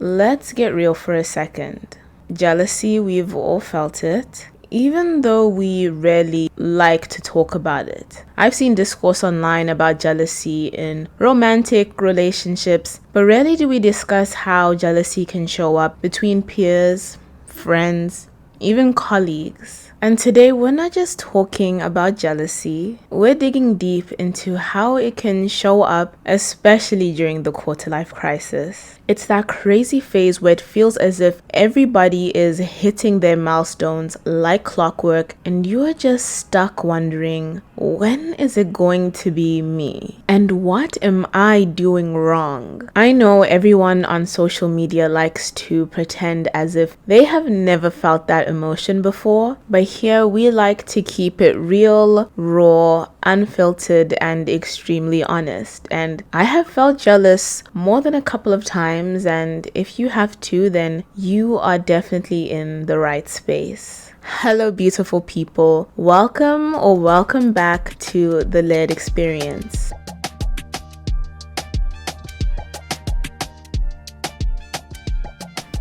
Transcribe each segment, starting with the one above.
Let's get real for a second. Jealousy, we've all felt it, even though we rarely like to talk about it. I've seen discourse online about jealousy in romantic relationships, but rarely do we discuss how jealousy can show up between peers, friends, even colleagues. And today we're not just talking about jealousy, we're digging deep into how it can show up, especially during the quarter-life crisis. It's that crazy phase where it feels as if everybody is hitting their milestones like clockwork and you're just stuck wondering, when is it going to be me? And what am I doing wrong? I know everyone on social media likes to pretend as if they have never felt that emotion before, but here we like to keep it real, raw, unfiltered, and extremely honest. And I have felt jealous more than a couple of times, and if you have too, then you are definitely in the right space. Hello, beautiful people. Welcome back to the Layered Experience.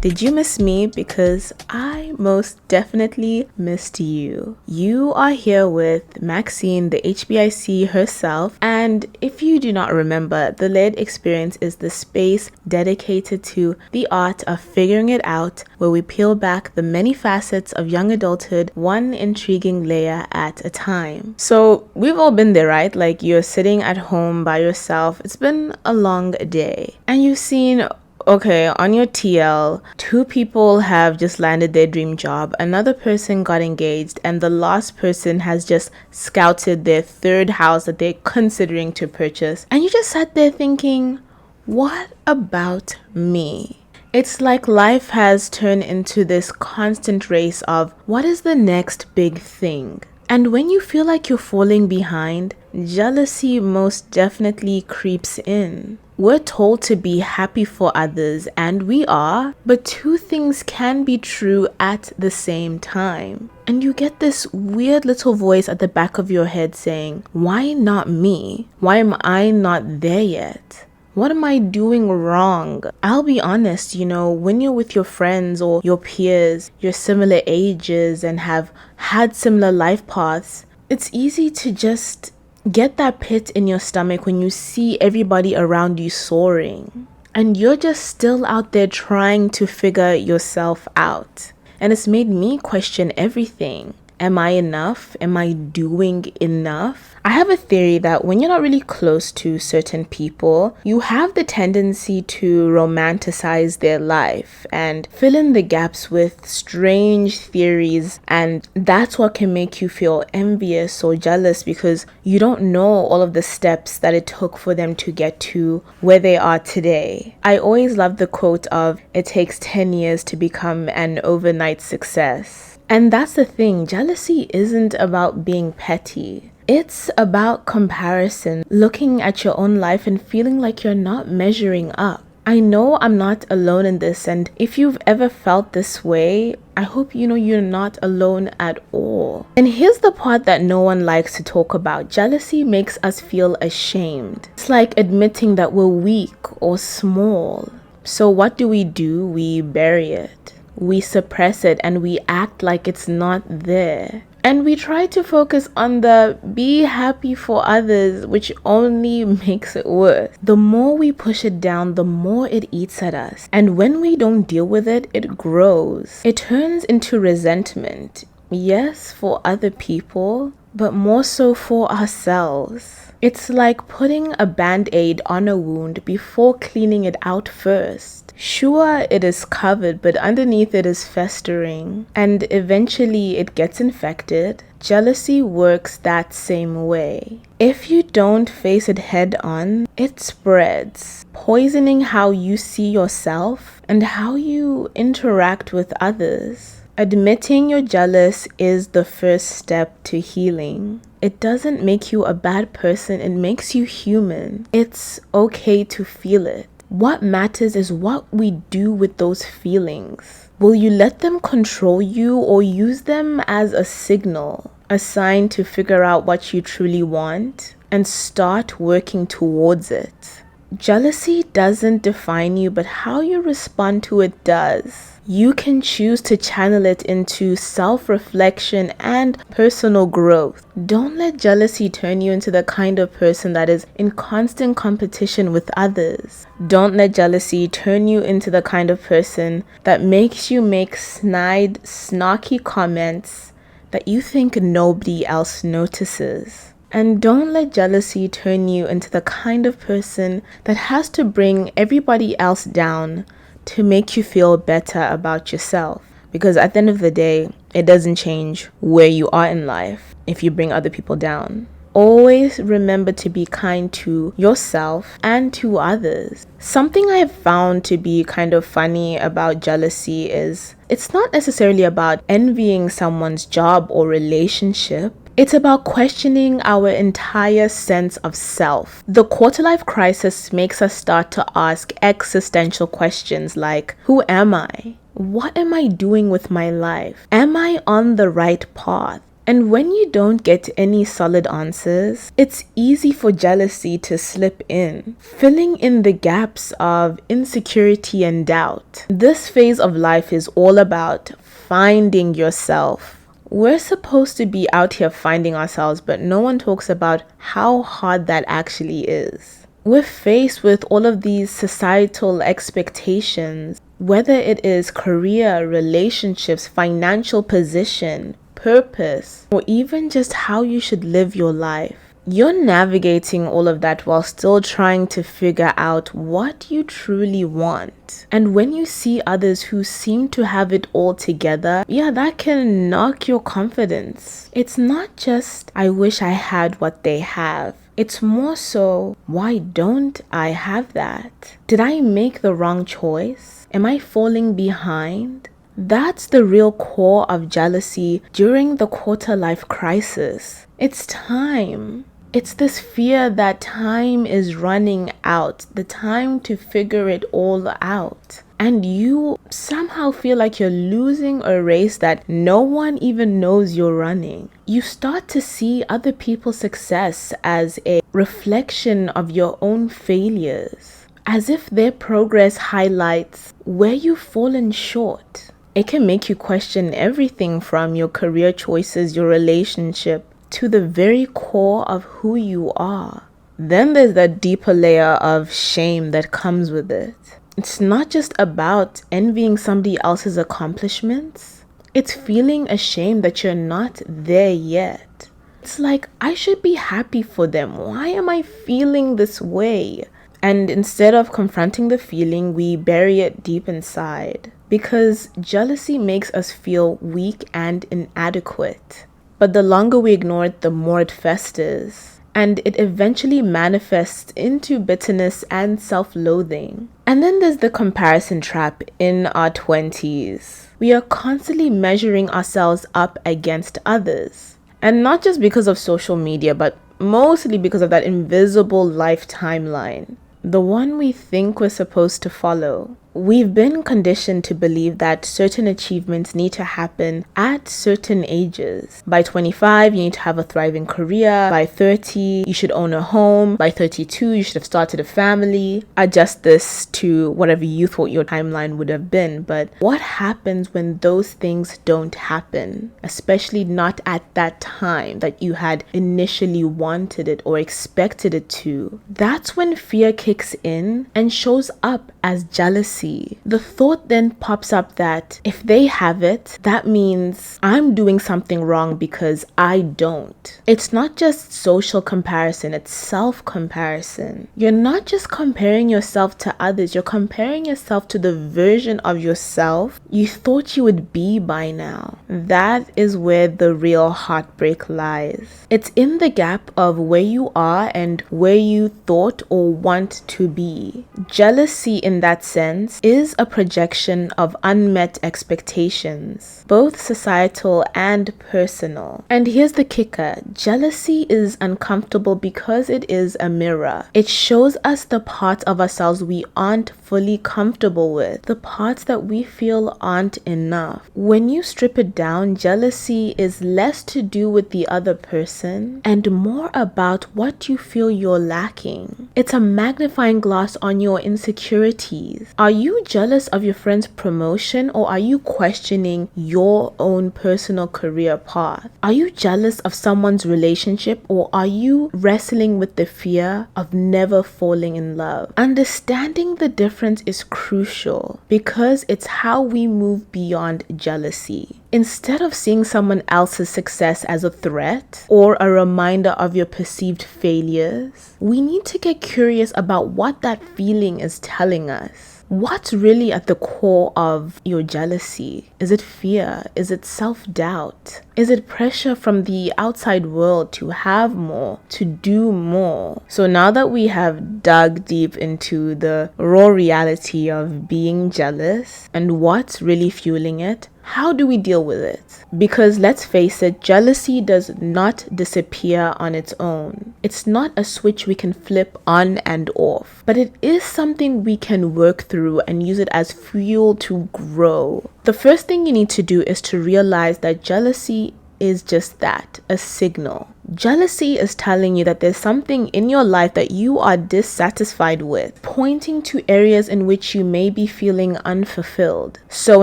Did you miss me? Because I most definitely missed you. You are here with Maxine, the HBIC herself, and if you do not remember, the Layered Experience is the space dedicated to the art of figuring it out, where we peel back the many facets of young adulthood, one intriguing layer at a time. So we've all been there, right? Like you're sitting at home by yourself, it's been a long day, and you've seen, okay, on your TL, 2 people have just landed their dream job, another person got engaged, and the last person has just scouted their 3rd house that they're considering to purchase. And you just sat there thinking, what about me? It's like life has turned into this constant race of what is the next big thing? And when you feel like you're falling behind, jealousy most definitely creeps in. We're told to be happy for others, and we are, but 2 things can be true at the same time. And you get this weird little voice at the back of your head saying, why not me? Why am I not there yet? What am I doing wrong? I'll be honest, when you're with your friends or your peers, you're similar ages and have had similar life paths, it's easy to just get that pit in your stomach when you see everybody around you soaring. And you're just still out there trying to figure yourself out. And it's made me question everything. Am I enough? Am I doing enough? I have a theory that when you're not really close to certain people, you have the tendency to romanticize their life and fill in the gaps with strange theories, and that's what can make you feel envious or jealous because you don't know all of the steps that it took for them to get to where they are today. I always love the quote of, it takes 10 years to become an overnight success. And that's the thing, jealousy isn't about being petty. It's about comparison, looking at your own life and feeling like you're not measuring up. I know I'm not alone in this, and if you've ever felt this way, I hope you're not alone at all. And here's the part that no one likes to talk about. Jealousy makes us feel ashamed. It's like admitting that we're weak or small. So what do? We bury it. We suppress it and we act like it's not there. And we try to focus on the be happy for others, which only makes it worse. The more we push it down, the more it eats at us. And when we don't deal with it, it grows. It turns into resentment. Yes, for other people, but more so for ourselves. It's like putting a band-aid on a wound before cleaning it out first. Sure, it is covered, but underneath it is festering, and eventually it gets infected. Jealousy works that same way. If you don't face it head on, it spreads, poisoning how you see yourself and how you interact with others. Admitting you're jealous is the first step to healing. It doesn't make you a bad person, it makes you human. It's okay to feel it. What matters is what we do with those feelings. Will you let them control you or use them as a signal, a sign to figure out what you truly want and start working towards it? Jealousy doesn't define you, but how you respond to it does. You can choose to channel it into self-reflection and personal growth. Don't let jealousy turn you into the kind of person that is in constant competition with others. Don't let jealousy turn you into the kind of person that makes you make snide, snarky comments that you think nobody else notices. And don't let jealousy turn you into the kind of person that has to bring everybody else down to make you feel better about yourself. Because at the end of the day, it doesn't change where you are in life if you bring other people down. Always remember to be kind to yourself and to others. Something I have found to be kind of funny about jealousy is it's not necessarily about envying someone's job or relationship. It's about questioning our entire sense of self. The quarter-life crisis makes us start to ask existential questions like, who am I? What am I doing with my life? Am I on the right path? And when you don't get any solid answers, it's easy for jealousy to slip in, filling in the gaps of insecurity and doubt. This phase of life is all about finding yourself. We're supposed to be out here finding ourselves, but no one talks about how hard that actually is. We're faced with all of these societal expectations, whether it is career, relationships, financial position, purpose, or even just how you should live your life. You're navigating all of that while still trying to figure out what you truly want. And when you see others who seem to have it all together, that can knock your confidence. It's not just, I wish I had what they have. It's more so, why don't I have that? Did I make the wrong choice? Am I falling behind? That's the real core of jealousy during the quarter-life crisis. It's time. It's this fear that time is running out, the time to figure it all out. And you somehow feel like you're losing a race that no one even knows you're running. You start to see other people's success as a reflection of your own failures, as if their progress highlights where you've fallen short. It can make you question everything from your career choices, your relationship, to the very core of who you are. Then there's that deeper layer of shame that comes with it. It's not just about envying somebody else's accomplishments. It's feeling ashamed that you're not there yet. It's like, I should be happy for them. Why am I feeling this way? And instead of confronting the feeling, we bury it deep inside. Because jealousy makes us feel weak and inadequate. But the longer we ignore it, the more it festers. And it eventually manifests into bitterness and self-loathing. And then there's the comparison trap in our 20s. We are constantly measuring ourselves up against others. And not just because of social media, but mostly because of that invisible life timeline. The one we think we're supposed to follow. We've been conditioned to believe that certain achievements need to happen at certain ages. By 25, you need to have a thriving career. By 30, you should own a home. By 32, you should have started a family. Adjust this to whatever you thought your timeline would have been. But what happens when those things don't happen? Especially not at that time that you had initially wanted it or expected it to. That's when fear kicks in and shows up as jealousy. The thought then pops up that if they have it, that means I'm doing something wrong because I don't. It's not just social comparison, it's self-comparison. You're not just comparing yourself to others, you're comparing yourself to the version of yourself you thought you would be by now. That is where the real heartbreak lies. It's in the gap of where you are and where you thought or want to be. Jealousy in that sense difference is a projection of unmet expectations, both societal and personal. And here's the kicker: jealousy is uncomfortable because it is a mirror. It shows us the parts of ourselves we aren't fully comfortable with, the parts that we feel aren't enough. When you strip it down, jealousy is less to do with the other person and more about what you feel you're lacking. It's a magnifying glass on your insecurities. Are you jealous of your friend's promotion, or are you questioning your own personal career path? Are you jealous of someone's relationship, or are you wrestling with the fear of never falling in love? Understanding the difference is crucial because it's how we move beyond jealousy. Instead of seeing someone else's success as a threat or a reminder of your perceived failures, we need to get curious about what that feeling is telling us. What's really at the core of your jealousy? Is it fear? Is it self-doubt? Is it pressure from the outside world to have more, to do more? So now that we have dug deep into the raw reality of being jealous and what's really fueling it, how do we deal with it? Because let's face it, jealousy does not disappear on its own. It's not a switch we can flip on and off, but it is something we can work through and use it as fuel to grow. The first thing you need to do is to realize that jealousy is just that, a signal. Jealousy is telling you that there's something in your life that you are dissatisfied with, pointing to areas in which you may be feeling unfulfilled. So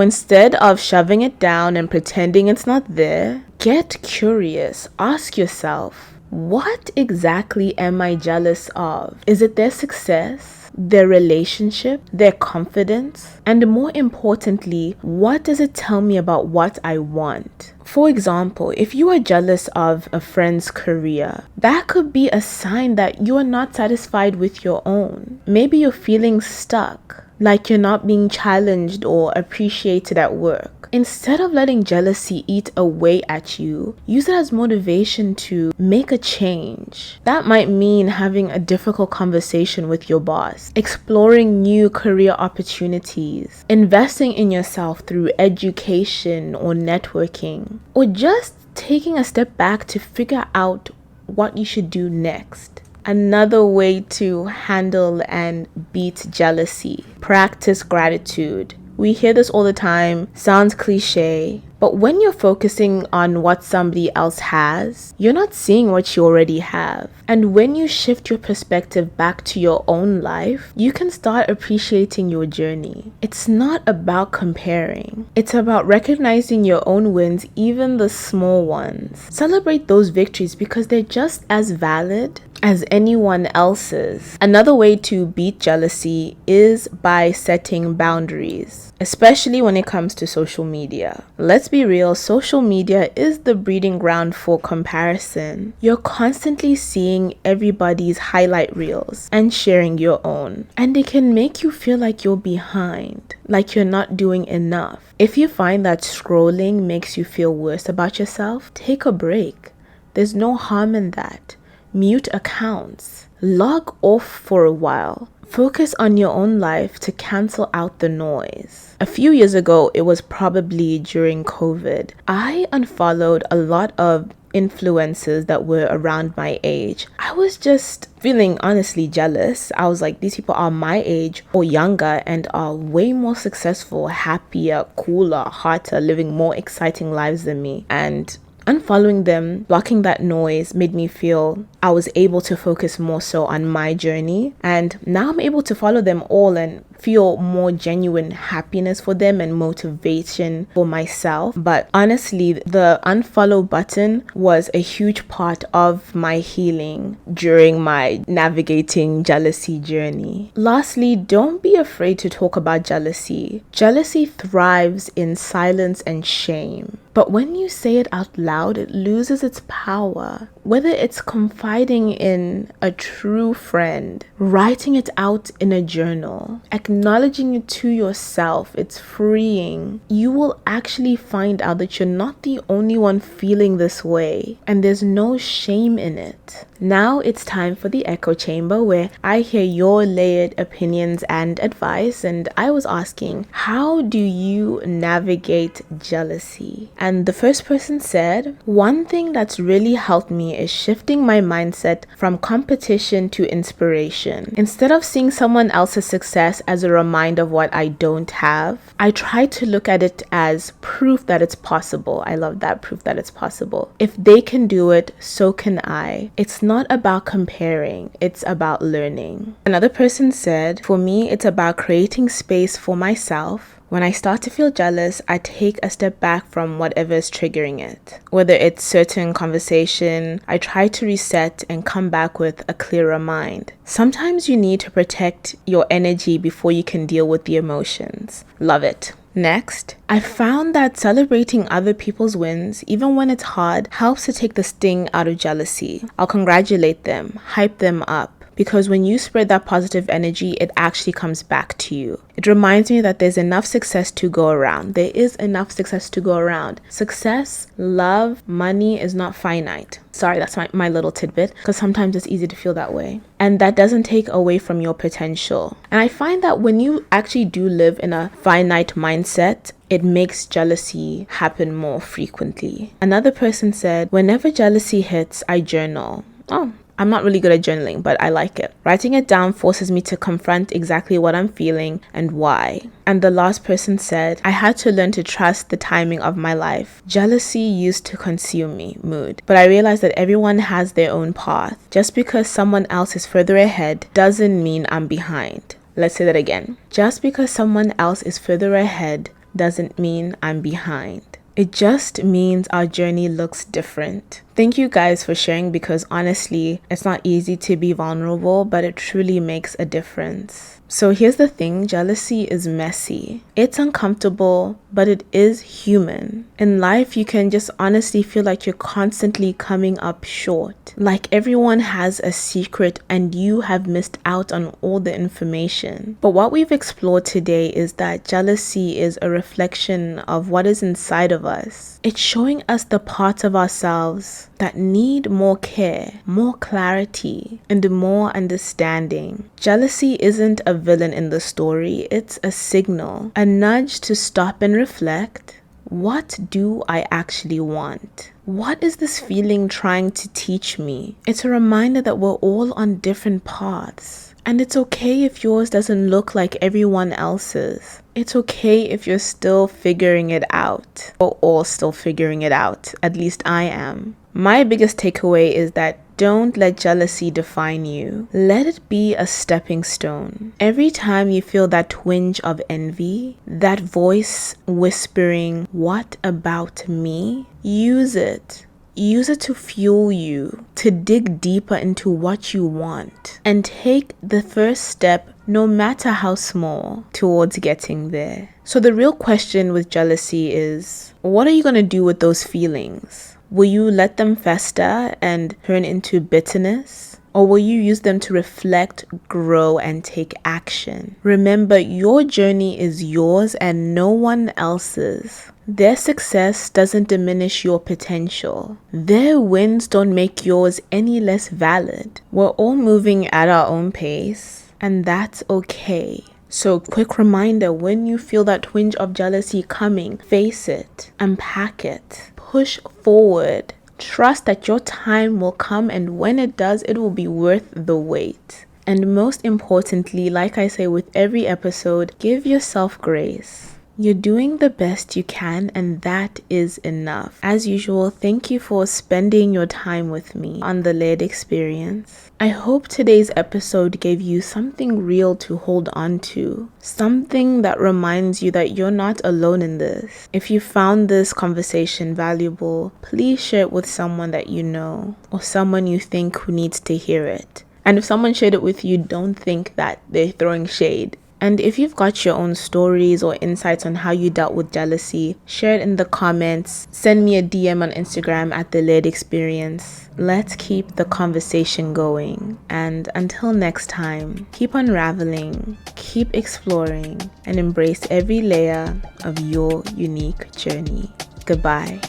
instead of shoving it down and pretending it's not there, get curious. Ask yourself, what exactly am I jealous of? Is it their success, their relationship, their confidence? And more importantly, what does it tell me about what I want? For example, if you are jealous of a friend's career, that could be a sign that you are not satisfied with your own. Maybe you're feeling stuck, like you're not being challenged or appreciated at work. Instead of letting jealousy eat away at you, use it as motivation to make a change. That might mean having a difficult conversation with your boss, exploring new career opportunities, investing in yourself through education or networking, or just taking a step back to figure out what you should do next. Another way to handle and beat jealousy: practice gratitude. We hear this all the time, sounds cliche, but when you're focusing on what somebody else has, you're not seeing what you already have. And when you shift your perspective back to your own life, you can start appreciating your journey. It's not about comparing. It's about recognizing your own wins, even the small ones. Celebrate those victories because they're just as valid as anyone else's. Another way to beat jealousy is by setting boundaries, especially when it comes to social media. Let's be real, social media is the breeding ground for comparison. You're constantly seeing everybody's highlight reels and sharing your own, and it can make you feel like you're behind, like you're not doing enough. If you find that scrolling makes you feel worse about yourself, take a break. There's no harm in that. Mute accounts. Log off for a while. Focus on your own life to cancel out the noise. A few years ago, it was probably during COVID, I unfollowed a lot of influencers that were around my age. I was just feeling honestly jealous. I was like, these people are my age or younger and are way more successful, happier, cooler, hotter, living more exciting lives than me. And unfollowing them, blocking that noise, made me feel I was able to focus more so on my journey. And now I'm able to follow them all and feel more genuine happiness for them and motivation for myself. But honestly, the unfollow button was a huge part of my healing during my navigating jealousy journey. Lastly, don't be afraid to talk about jealousy. Jealousy thrives in silence and shame. But when you say it out loud, it loses its power. Whether it's confiding in a true friend, writing it out in a journal, acknowledging it to yourself. It's freeing. You will actually find out that you're not the only one feeling this way, and there's no shame in it. Now it's time for the echo chamber, where I hear your layered opinions and advice. And I was asking, how do you navigate jealousy? And the first person said, one thing that's really helped me is shifting my mindset from competition to inspiration. Instead of seeing someone else's success as a reminder of what I don't have, I try to look at it as proof that it's possible. I love that, proof that it's possible. If they can do it, so can I. It's not about comparing, it's about learning. Another person said, for me, it's about creating space for myself. When I start to feel jealous, I take a step back from whatever is triggering it. Whether it's certain conversation, I try to reset and come back with a clearer mind. Sometimes you need to protect your energy before you can deal with the emotions. Love it. Next, I found that celebrating other people's wins, even when it's hard, helps to take the sting out of jealousy. I'll congratulate them, hype them up. Because when you spread that positive energy, it actually comes back to you. It reminds me that there's enough success to go around. There is enough success to go around. Success, love, money is not finite. Sorry, that's my little tidbit, because sometimes it's easy to feel that way. And that doesn't take away from your potential. And I find that when you actually do live in a finite mindset, it makes jealousy happen more frequently. Another person said, whenever jealousy hits, I journal. Oh, I'm not really good at journaling, but I like it. Writing it down forces me to confront exactly what I'm feeling and why. And the last person said, I had to learn to trust the timing of my life. Jealousy used to consume me, mood. But I realized that everyone has their own path. Just because someone else is further ahead doesn't mean I'm behind. Let's say that again. Just because someone else is further ahead doesn't mean I'm behind. It just means our journey looks different. Thank you guys for sharing, because honestly, it's not easy to be vulnerable, but it truly makes a difference. So here's the thing, jealousy is messy. It's uncomfortable, but it is human. In life, you can just honestly feel like you're constantly coming up short. Like everyone has a secret and you have missed out on all the information. But what we've explored today is that jealousy is a reflection of what is inside of us. It's showing us the parts of ourselves that need more care, more clarity, and more understanding. Jealousy isn't a villain in the story, it's a signal, a nudge to stop and reflect. What do I actually want? What is this feeling trying to teach me? It's a reminder that we're all on different paths. And it's okay if yours doesn't look like everyone else's. It's okay if you're still figuring it out. We're all still figuring it out. At least I am. My biggest takeaway is that don't let jealousy define you. Let it be a stepping stone. Every time you feel that twinge of envy, that voice whispering, "What about me?" use it. Use it to fuel you, to dig deeper into what you want, and take the first step, no matter how small, towards getting there. So the real question with jealousy is, what are you going to do with those feelings? Will you let them fester and turn into bitterness? Or will you use them to reflect, grow, and take action? Remember, your journey is yours and no one else's. Their success doesn't diminish your potential. Their wins don't make yours any less valid. We're all moving at our own pace, and that's okay. So, quick reminder, when you feel that twinge of jealousy coming, face it, unpack it, push forward. Trust that your time will come, and when it does, it will be worth the wait. And most importantly, like I say with every episode, give yourself grace. You're doing the best you can, and that is enough. As usual, thank you for spending your time with me on the Layered Experience. I hope today's episode gave you something real to hold on to, something that reminds you that you're not alone in this. If you found this conversation valuable, please share it with someone that you know or someone you think who needs to hear it. And if someone shared it with you, don't think that they're throwing shade. And if you've got your own stories or insights on how you dealt with jealousy, share it in the comments. Send me a DM on Instagram at The Layered Experience. Let's keep the conversation going. And until next time, keep unraveling, keep exploring, and embrace every layer of your unique journey. Goodbye.